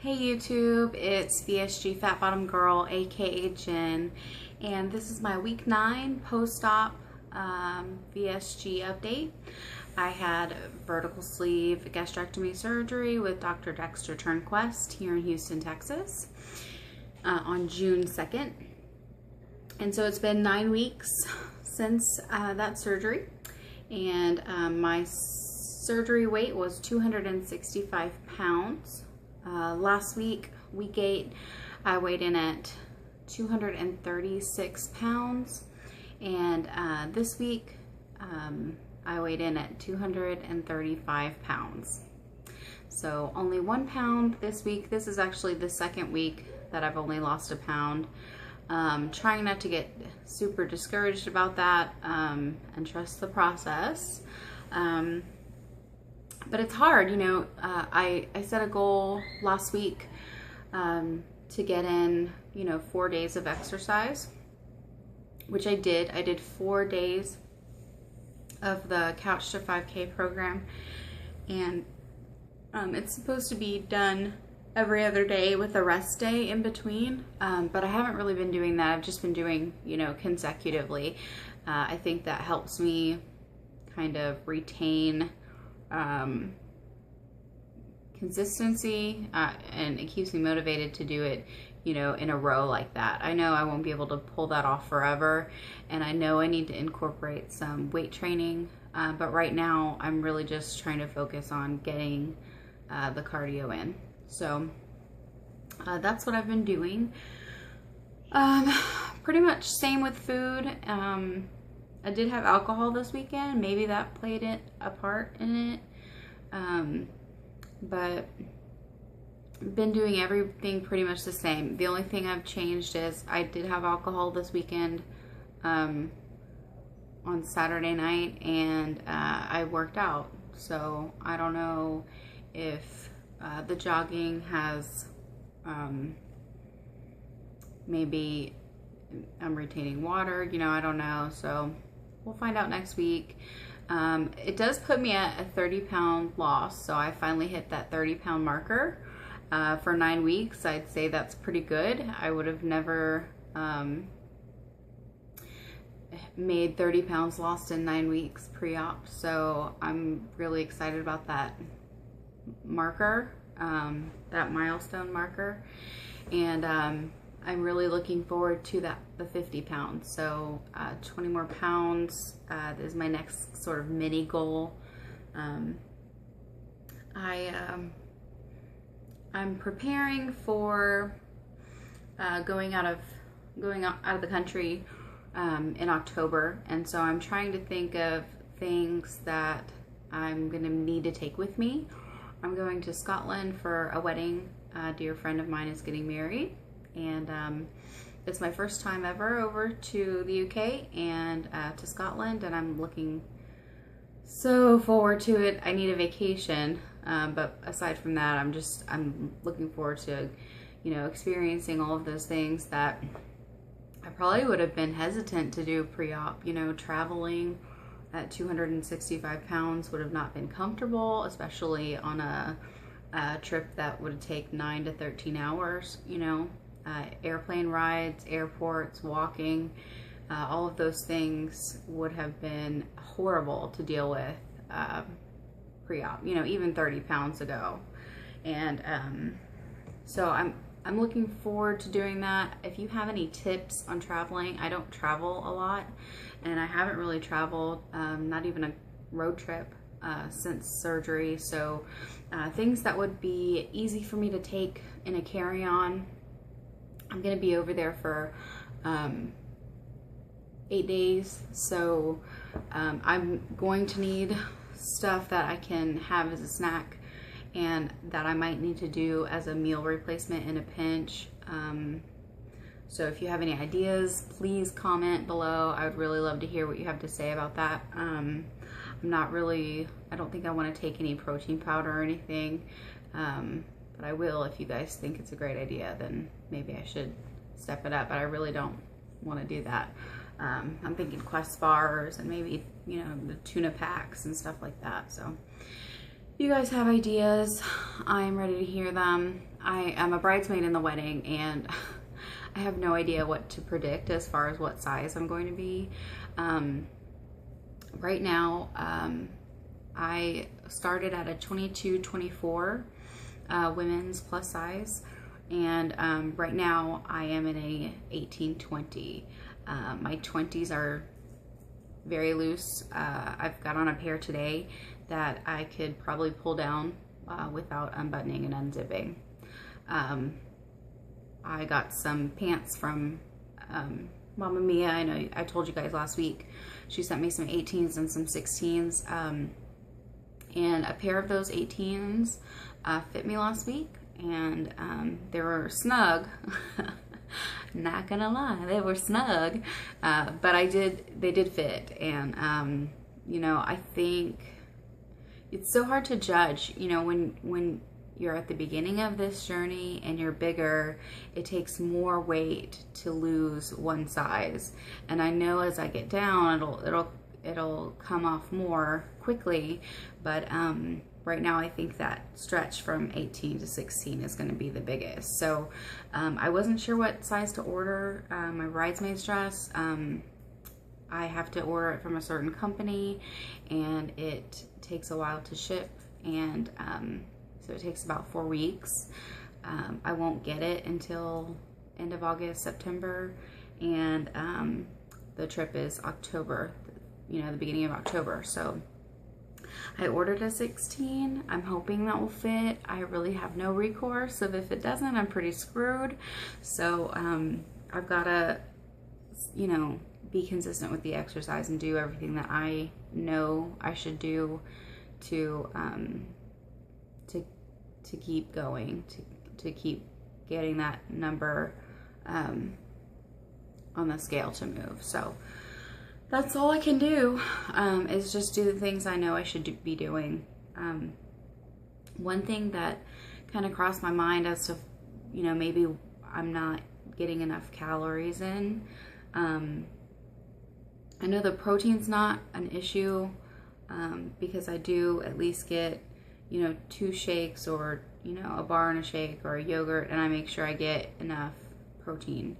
Hey YouTube, it's VSG Fat Bottom Girl, aka Jen, and this is my week 9 post-op VSG update. I had vertical sleeve gastrectomy surgery with Dr. Dexter Turnquest here in Houston, Texas on June 2nd. And so it's been 9 weeks since that surgery, and my surgery weight was 265 pounds. Last week, week 8, I weighed in at 236 pounds, and this week I weighed in at 235 pounds. So only 1 pound this week. This is actually the second week that I've only lost a pound. Trying not to get super discouraged about that and trust the process. But it's hard, you know. I set a goal last week to get in, 4 days of exercise, which I did. I did 4 days of the Couch to 5K program, and it's supposed to be done every other day with a rest day in between, but I haven't really been doing that. I've just been doing, consecutively. I think that helps me kind of retain consistency, and it keeps me motivated to do it, in a row like that. I know I won't be able to pull that off forever, and I know I need to incorporate some weight training, but right now I'm really just trying to focus on getting the cardio in. So that's what I've been doing. Pretty much same with food. I did have alcohol this weekend. Maybe that played a part in it. But I've been doing everything pretty much the same. The only thing I've changed is I did have alcohol this weekend on Saturday night, and I worked out. So I don't know if the jogging has, maybe I'm retaining water, I don't know. So we'll find out next week. It does put me at a 30-pound loss, so I finally hit that 30-pound marker. For 9 weeks, I'd say that's pretty good. I would have never made 30 pounds lost in 9 weeks pre-op, so I'm really excited about that marker, that milestone marker, and I'm really looking forward to the 50 pounds. So 20 more pounds is my next sort of mini goal. I'm preparing for going out of the country in October, and so I'm trying to think of things that I'm gonna need to take with me. I'm going to Scotland for a wedding. A dear friend of mine is getting married, and it's my first time ever over to the UK and to Scotland, and I'm looking so forward to it. I need a vacation, but aside from that, I'm looking forward to, experiencing all of those things that I probably would have been hesitant to do pre-op. Traveling at 265 pounds would have not been comfortable, especially on a trip that would take 9 to 13 hours, airplane rides, airports, walking, all of those things would have been horrible to deal with pre-op, even 30 pounds ago. And so I'm looking forward to doing that. If you have any tips on traveling, I don't travel a lot, and I haven't really traveled, not even a road trip since surgery. So things that would be easy for me to take in a carry-on. I'm gonna be over there for 8 days, so I'm going to need stuff that I can have as a snack and that I might need to do as a meal replacement in a pinch. So if you have any ideas, please comment below. I would really love to hear what you have to say about that. I don't think I want to take any protein powder or anything, but I will. If you guys think it's a great idea, then maybe I should step it up, but I really don't want to do that. I'm thinking Quest bars and maybe, the tuna packs and stuff like that. So you guys have ideas, I'm ready to hear them. I am a bridesmaid in the wedding, and I have no idea what to predict as far as what size I'm going to be. Right now, I started at a 22-24 women's plus size, and right now I am in a 18-20. My 20s are very loose. I've got on a pair today that I could probably pull down without unbuttoning and unzipping. I got some pants from Mama Mia. I know I told you guys last week. She sent me some 18s and some 16s. And a pair of those 18s fit me last week, and they were snug. Not gonna lie, they were snug, but they did fit. And you know, I think it's so hard to judge, you know, when you're at the beginning of this journey and you're bigger, it takes more weight to lose one size. And I know as I get down, it'll come off more quickly, but right now I think that stretch from 18 to 16 is going to be the biggest. So I wasn't sure what size to order my bridesmaid's dress. I have to order it from a certain company, and it takes a while to ship, and so it takes about 4 weeks. I won't get it until end of August, September, and the trip is October, you know, the beginning of October. So I ordered a 16. I'm hoping that will fit. I really have no recourse, so if it doesn't, I'm pretty screwed. So I've got to, you know, be consistent with the exercise and do everything that I know I should do to keep going, to keep getting that number on the scale to move. So that's all I can do, is just do the things I know I should be doing. One thing that kind of crossed my mind as to, you know, maybe I'm not getting enough calories in. I know the protein's not an issue, because I do at least get, you know, 2 shakes, or, you know, a bar and a shake, or a yogurt, and I make sure I get enough protein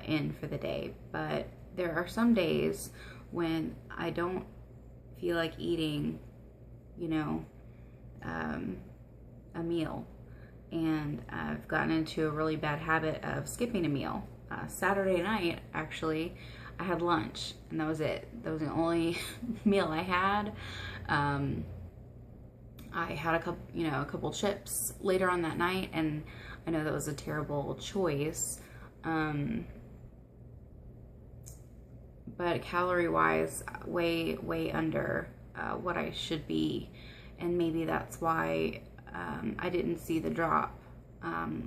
in for the day. But there are some days when I don't feel like eating, you know, a meal, and I've gotten into a really bad habit of skipping a meal. Saturday night, actually, I had lunch, and that was it. That was the only meal I had. I had a couple chips later on that night, and I know that was a terrible choice. But calorie-wise, way under what I should be, and maybe that's why I didn't see the drop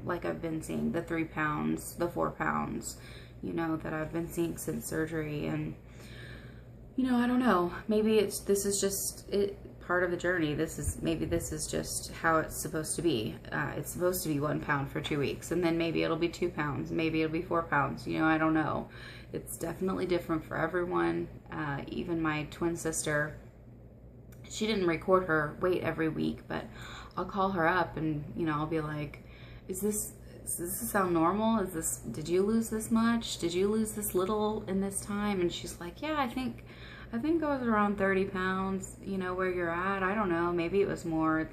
like I've been seeing, the 3 pounds, the 4 pounds, you know, that I've been seeing since surgery. And you know, I don't know, maybe this is just part of the journey. Maybe this is just how it's supposed to be. It's supposed to be 1 pound for 2 weeks, and then maybe it'll be 2 pounds, maybe it'll be 4 pounds, you know, I don't know. It's definitely different for everyone. Even my twin sister, she didn't record her weight every week, but I'll call her up and, you know, I'll be like, does this sound normal? Did you lose this much? Did you lose this little in this time? And she's like, yeah, I think I was around 30 pounds, you know, where you're at. I don't know, maybe it was more.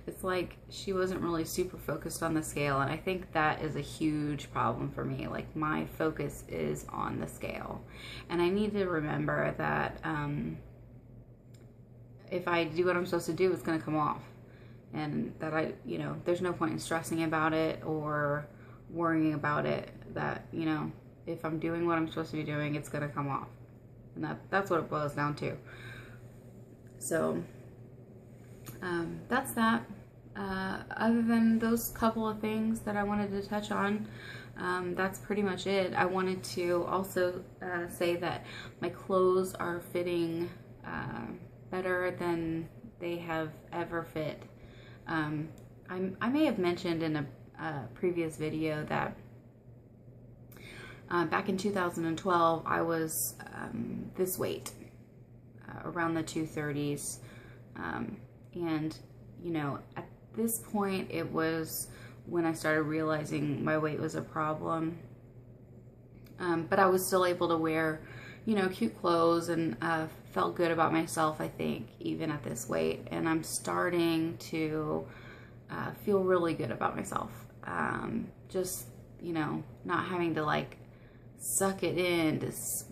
It's like she wasn't really super focused on the scale, and I think that is a huge problem for me. Like, my focus is on the scale, and I need to remember that if I do what I'm supposed to do, it's going to come off, and that you know, there's no point in stressing about it or worrying about it. That, you know, if I'm doing what I'm supposed to be doing, it's going to come off, and that's what it boils down to. So that's that. Other than those couple of things that I wanted to touch on, that's pretty much it. I wanted to also say that my clothes are fitting better than they have ever fit. I may have mentioned in a previous video that back in 2012 I was this weight, around the 230s, and you know, at this point, it was when I started realizing my weight was a problem. But I was still able to wear, you know, cute clothes and felt good about myself, I think, even at this weight. And I'm starting to feel really good about myself. Just, you know, not having to like suck it in to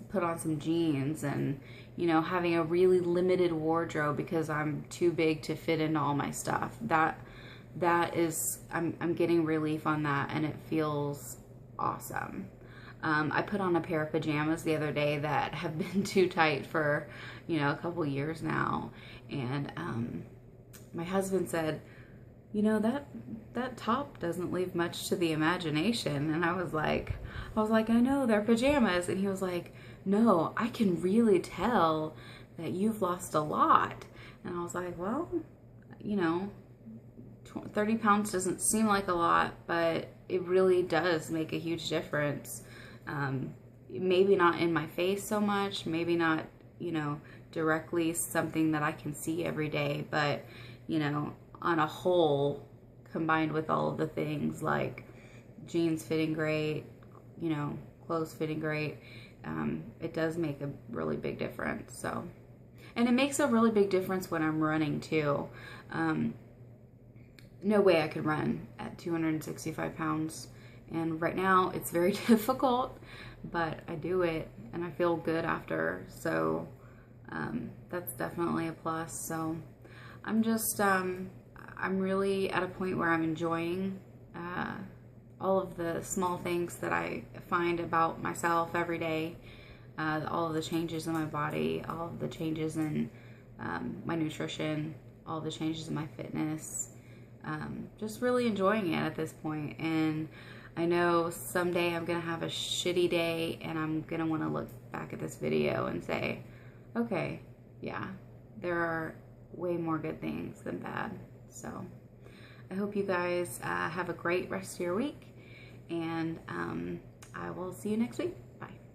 put on some jeans and, you know, having a really limited wardrobe because I'm too big to fit into all my stuff. That is, I'm getting relief on that, and it feels awesome. I put on a pair of pajamas the other day that have been too tight for, you know, a couple years now. And my husband said, you know, that top doesn't leave much to the imagination. And I was like, I know, they're pajamas. And he was like, no, I can really tell that you've lost a lot. And I was like, well, you know, 30 pounds doesn't seem like a lot, but it really does make a huge difference. Maybe not in my face so much, maybe not, you know, directly something that I can see every day, but, you know, on a whole, combined with all of the things like jeans fitting great, you know, clothes fitting great, it does make a really big difference. So, and it makes a really big difference when I'm running too. No way I could run at 265 pounds. And right now it's very difficult, but I do it and I feel good after. So that's definitely a plus. So I'm just, I'm really at a point where I'm enjoying all of the small things that I find about myself every day, all of the changes in my body, all of the changes in my nutrition, all the changes in my fitness. Just really enjoying it at this point. And I know someday I'm going to have a shitty day and I'm going to want to look back at this video and say, okay, yeah, there are way more good things than bad. So I hope you guys have a great rest of your week, and I will see you next week. Bye.